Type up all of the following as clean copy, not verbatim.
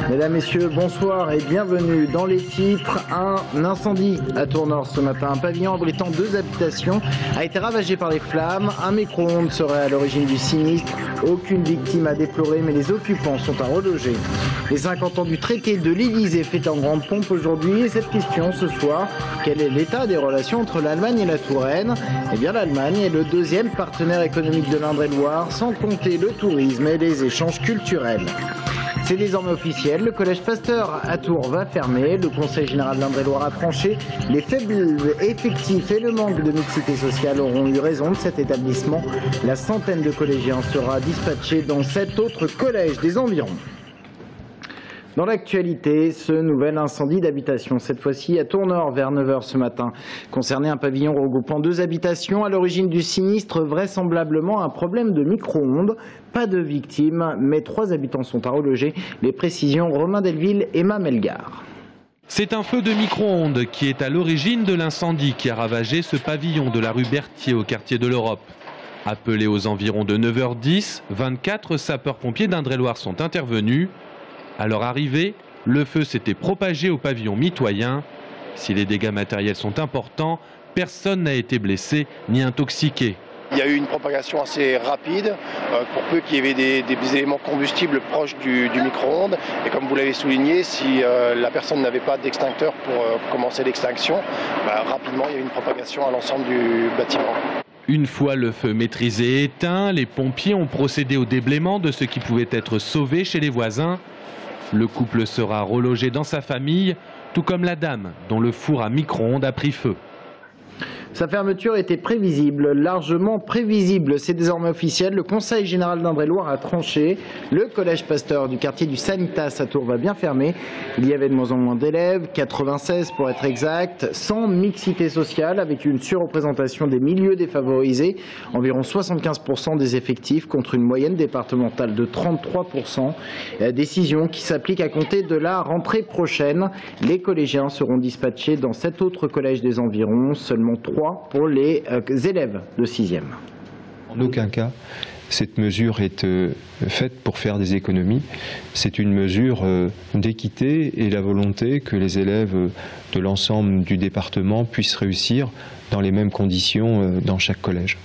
Mesdames, Messieurs, bonsoir et bienvenue dans les titres. Un incendie à Tours-Nord ce matin. Un pavillon abritant 2 habitations a été ravagé par les flammes. Un micro-ondes serait à l'origine du sinistre. Aucune victime à déplorer, mais les occupants sont à reloger. Les 50 ans du traité de l'Élysée fêtent en grande pompe aujourd'hui. Et cette question ce soir, quel est l'état des relations entre l'Allemagne et la Touraine? Eh bien, l'Allemagne est le 2e partenaire économique de l'Indre-et-Loire, sans compter le tourisme et les échanges culturels. C'est désormais officiel, le collège Pasteur à Tours va fermer. Le Conseil général d'Indre-et-Loire a tranché. Les faibles effectifs et le manque de mixité sociale auront eu raison de cet établissement. La centaine de collégiens sera dispatchée dans 7 autres collèges des environs. Dans l'actualité, ce nouvel incendie d'habitation, cette fois-ci à Tours-Nord vers 9 h ce matin, concernait un pavillon regroupant 2 habitations. À l'origine du sinistre, vraisemblablement un problème de micro-ondes. Pas de victimes, mais 3 habitants sont à reloger. Les précisions, Romain Delville, Emma Melgar. C'est un feu de micro-ondes qui est à l'origine de l'incendie qui a ravagé ce pavillon de la rue Berthier au quartier de l'Europe. Appelés aux environs de 9 h 10, 24 sapeurs-pompiers d'Indre-et-Loire sont intervenus. À leur arrivée, le feu s'était propagé au pavillon mitoyen. Si les dégâts matériels sont importants, personne n'a été blessé ni intoxiqué. Il y a eu une propagation assez rapide, pour peu qu'il y avait des éléments combustibles proches du micro-ondes. Et comme vous l'avez souligné, si la personne n'avait pas d'extincteur pour commencer l'extinction, rapidement il y a eu une propagation à l'ensemble du bâtiment. Une fois le feu maîtrisé et éteint, les pompiers ont procédé au déblaiement de ce qui pouvait être sauvé chez les voisins. Le couple sera relogé dans sa famille, tout comme la dame dont le four à micro-ondes a pris feu. Sa fermeture était prévisible, largement prévisible. C'est désormais officiel. Le Conseil général d'Indre-et-Loire a tranché. Le collège Pasteur du quartier du Sanitas à Tours va bien fermer. Il y avait de moins en moins d'élèves, 96 pour être exact, sans mixité sociale, avec une surreprésentation des milieux défavorisés, environ 75% des effectifs contre une moyenne départementale de 33%. Décision qui s'applique à compter de la rentrée prochaine. Les collégiens seront dispatchés dans 7 autres collèges des environs, seulement 3 pour les élèves de 6e. En aucun cas, cette mesure est faite pour faire des économies. C'est une mesure d'équité et la volonté que les élèves de l'ensemble du département puissent réussir dans les mêmes conditions dans chaque collège.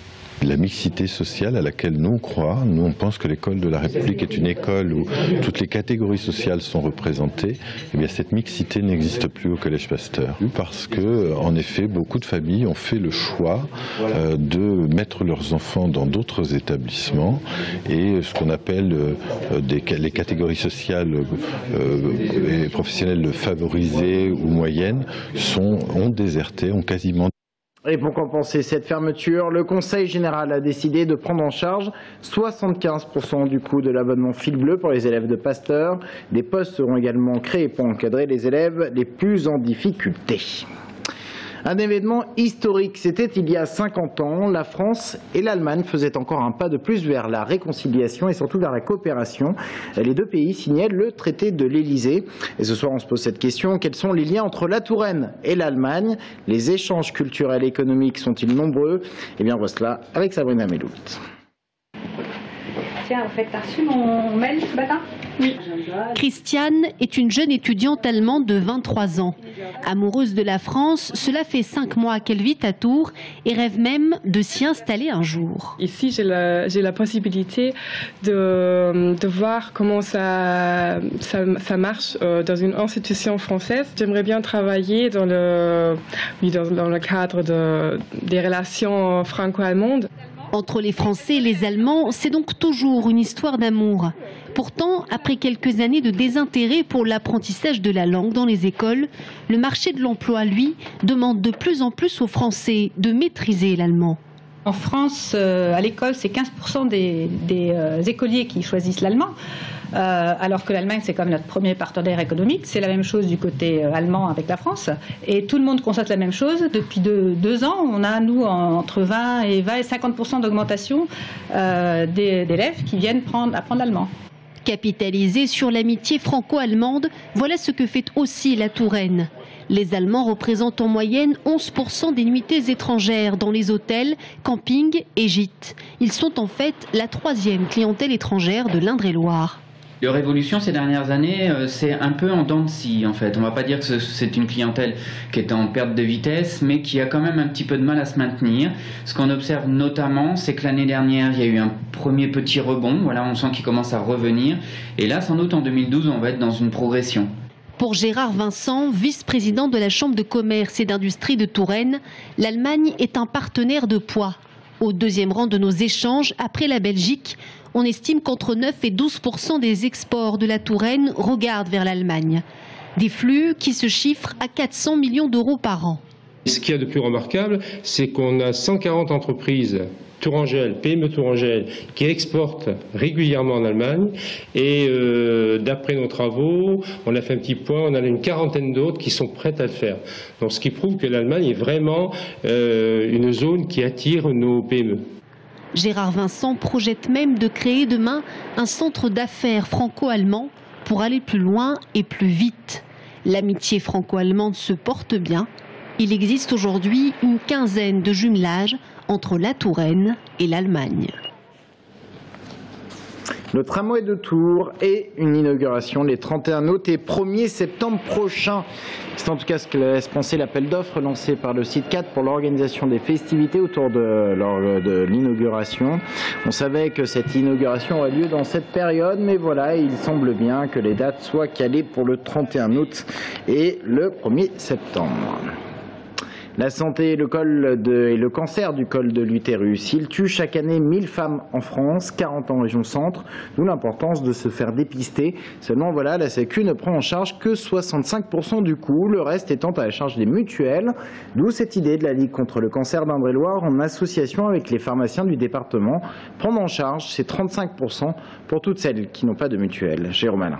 La mixité sociale à laquelle nous on croit, nous on pense que l'école de la République est une école où toutes les catégories sociales sont représentées. Eh bien cette mixité n'existe plus au Collège Pasteur parce que, en effet, beaucoup de familles ont fait le choix de mettre leurs enfants dans d'autres établissements et ce qu'on appelle les catégories sociales et professionnelles favorisées ou moyennes ont déserté, ont quasiment. Et pour compenser cette fermeture, le Conseil général a décidé de prendre en charge 75% du coût de l'abonnement fil bleu pour les élèves de Pasteur. Des postes seront également créés pour encadrer les élèves les plus en difficulté. Un événement historique, c'était il y a 50 ans. La France et l'Allemagne faisaient encore un pas de plus vers la réconciliation et surtout vers la coopération. Les 2 pays signaient le traité de l'Élysée. Et ce soir, on se pose cette question. Quels sont les liens entre la Touraine et l'Allemagne? Les échanges culturels et économiques sont-ils nombreux? Eh bien, voici cela avec Sabrina Melout. Tiens, vous faites reçu mon mail ce matin? Oui. Christiane est une jeune étudiante allemande de 23 ans. Amoureuse de la France, cela fait 5 mois qu'elle vit à Tours et rêve même de s'y installer un jour. Ici, j'ai la possibilité de voir comment ça marche dans une institution française. J'aimerais bien travailler dans le cadre des relations franco-allemandes. Entre les Français et les Allemands, c'est donc toujours une histoire d'amour. Pourtant, après quelques années de désintérêt pour l'apprentissage de la langue dans les écoles, le marché de l'emploi, lui, demande de plus en plus aux Français de maîtriser l'allemand. En France, à l'école, c'est 15% des écoliers qui choisissent l'allemand, alors que l'Allemagne, c'est comme notre premier partenaire économique. C'est la même chose du côté allemand avec la France. Et tout le monde constate la même chose. Depuis 2 ans, on a, nous, entre 20 et 50% d'augmentation d'élèves qui viennent apprendre l'allemand. Capitaliser sur l'amitié franco-allemande, voilà ce que fait aussi la Touraine. Les Allemands représentent en moyenne 11% des nuitées étrangères dans les hôtels, campings et gîtes. Ils sont en fait la 3e clientèle étrangère de l'Indre-et-Loire. Leur évolution ces dernières années, c'est un peu en dents de scie en fait. On ne va pas dire que c'est une clientèle qui est en perte de vitesse, mais qui a quand même un petit peu de mal à se maintenir. Ce qu'on observe notamment, c'est que l'année dernière, il y a eu un premier petit rebond. Voilà, on sent qu'il commence à revenir. Et là, sans doute en 2012, on va être dans une progression. Pour Gérard Vincent, vice-président de la Chambre de commerce et d'industrie de Touraine, l'Allemagne est un partenaire de poids. Au 2e rang de nos échanges, après la Belgique, on estime qu'entre 9 et 12% des exports de la Touraine regardent vers l'Allemagne. Des flux qui se chiffrent à 400 millions d'euros par an. Ce qu'il y a de plus remarquable, c'est qu'on a 140 entreprises tourangelles, PME tourangelles, qui exportent régulièrement en Allemagne. Et d'après nos travaux, on a fait un petit point, on a une quarantaine d'autres qui sont prêtes à le faire. Donc ce qui prouve que l'Allemagne est vraiment une zone qui attire nos PME. Gérard Vincent projette même de créer demain un centre d'affaires franco-allemand pour aller plus loin et plus vite. L'amitié franco-allemande se porte bien. Il existe aujourd'hui une quinzaine de jumelages entre la Touraine et l'Allemagne. Le tramway de Tours et une inauguration les 31 août et 1er septembre prochain. C'est en tout cas ce que laisse penser l'appel d'offres lancé par le site 4 pour l'organisation des festivités autour de l'inauguration. On savait que cette inauguration aurait lieu dans cette période, mais voilà, il semble bien que les dates soient calées pour le 31 août et le 1er septembre. La santé et le cancer du col de l'utérus. Il tue chaque année 1000 femmes en France, 40 en région centre, d'où l'importance de se faire dépister. Seulement voilà, la Sécu ne prend en charge que 65% du coût, le reste étant à la charge des mutuelles. D'où cette idée de la Ligue contre le cancer d'Indre-et-Loire en association avec les pharmaciens du département, prendre en charge ces 35% pour toutes celles qui n'ont pas de mutuelle. Jérôme Alain.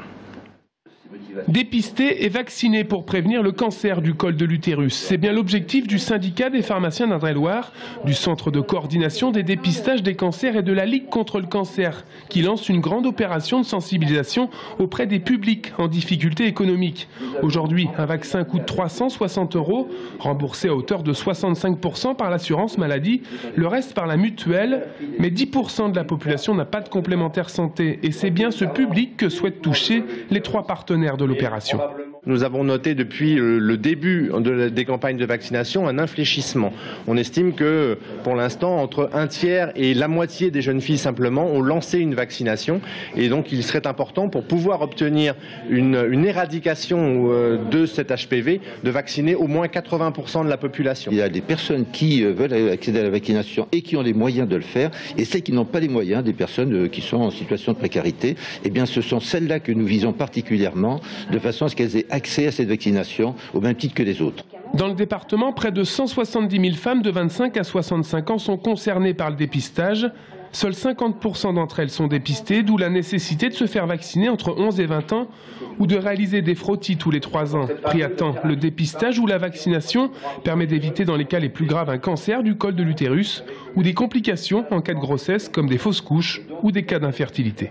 Dépister et vacciner pour prévenir le cancer du col de l'utérus. C'est bien l'objectif du syndicat des pharmaciens d'Indre-et-Loire, du centre de coordination des dépistages des cancers et de la Ligue contre le cancer, qui lance une grande opération de sensibilisation auprès des publics en difficulté économique. Aujourd'hui, un vaccin coûte 360 €, remboursé à hauteur de 65% par l'assurance maladie, le reste par la mutuelle, mais 10% de la population n'a pas de complémentaire santé et c'est bien ce public que souhaitent toucher les 3 partenaires de l'opération. Nous avons noté depuis le début des campagnes de vaccination un infléchissement. On estime que pour l'instant, entre un tiers et la moitié des jeunes filles simplement ont lancé une vaccination. Et donc il serait important pour pouvoir obtenir une éradication de cet HPV, de vacciner au moins 80% de la population. Il y a des personnes qui veulent accéder à la vaccination et qui ont les moyens de le faire. Et celles qui n'ont pas les moyens, des personnes qui sont en situation de précarité, eh bien ce sont celles-là que nous visons particulièrement, de façon à ce qu'elles aient accès à cette vaccination au même titre que les autres. Dans le département, près de 170 000 femmes de 25 à 65 ans sont concernées par le dépistage. Seuls 50% d'entre elles sont dépistées, d'où la nécessité de se faire vacciner entre 11 et 20 ans ou de réaliser des frottis tous les 3 ans. Pris à temps, le dépistage ou la vaccination permet d'éviter dans les cas les plus graves un cancer du col de l'utérus ou des complications en cas de grossesse comme des fausses couches ou des cas d'infertilité.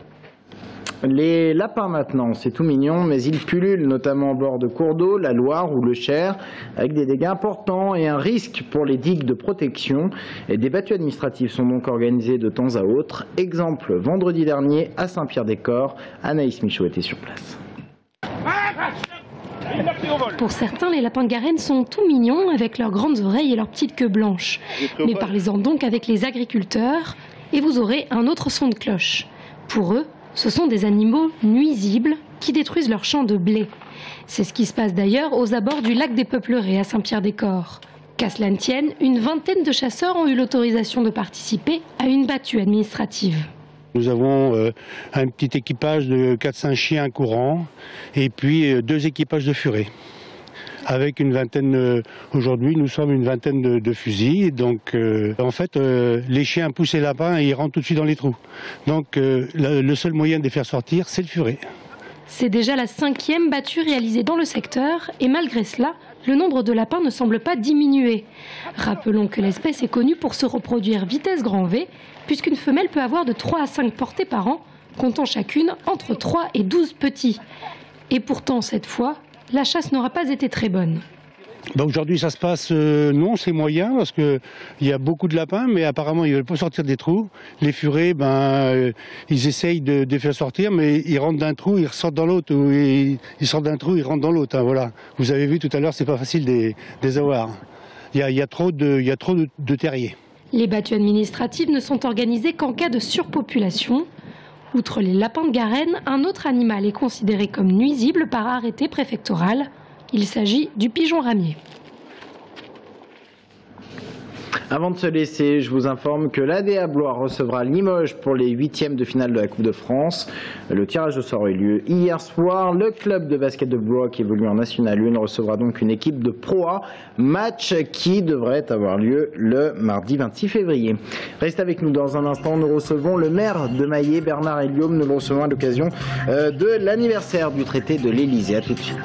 Les lapins maintenant, c'est tout mignon, mais ils pullulent notamment au bord de cours d'eau, la Loire ou le Cher, avec des dégâts importants et un risque pour les digues de protection. Et des battues administratives sont donc organisées de temps à autre. Exemple, vendredi dernier à Saint-Pierre-des-Corps, Anaïs Michaud était sur place. Pour certains, les lapins de Garenne sont tout mignons avec leurs grandes oreilles et leurs petites queues blanches. Mais parlez-en donc avec les agriculteurs et vous aurez un autre son de cloche. Pour eux, ce sont des animaux nuisibles qui détruisent leurs champs de blé. C'est ce qui se passe d'ailleurs aux abords du lac des Peuplerets à Saint-Pierre-des-Corps. Qu'à cela ne tienne, une vingtaine de chasseurs ont eu l'autorisation de participer à une battue administrative. Nous avons un petit équipage de 4-5 chiens courants et puis 2 équipages de furets. Avec une vingtaine, aujourd'hui nous sommes une vingtaine de fusils, donc en fait les chiens poussent les lapins et ils rentrent tout de suite dans les trous. Donc le seul moyen de les faire sortir, c'est le furet. C'est déjà la 5e battue réalisée dans le secteur et malgré cela, le nombre de lapins ne semble pas diminuer. Rappelons que l'espèce est connue pour se reproduire vitesse grand V, puisqu'une femelle peut avoir de 3 à 5 portées par an, comptant chacune entre 3 et 12 petits. Et pourtant cette fois, la chasse n'aura pas été très bonne. Aujourd'hui, ça se passe, non, c'est moyen, parce qu'il y a beaucoup de lapins, mais apparemment, ils ne veulent pas sortir des trous. Les furets, ils essayent de les faire sortir, mais ils rentrent d'un trou, ils ressortent dans l'autre, ou ils sortent d'un trou, ils rentrent dans l'autre. Hein, voilà. Vous avez vu tout à l'heure, c'est pas facile de les avoir. Il y a trop de terriers. Les battues administratives ne sont organisées qu'en cas de surpopulation. Outre les lapins de Garenne, un autre animal est considéré comme nuisible par arrêté préfectoral. Il s'agit du pigeon ramier. Avant de se laisser, je vous informe que l'ADA Blois recevra Limoges pour les 8e de finale de la Coupe de France. Le tirage au sort a eu lieu hier soir. Le club de basket de Blois, qui évolue en National 1, recevra donc une équipe de Pro A. Match qui devrait avoir lieu le mardi 26 février. Restez avec nous dans un instant. Nous recevons le maire de Maillé, Bernard Hélium. Nous le recevons à l'occasion de l'anniversaire du traité de l'Élysée. À tout de suite.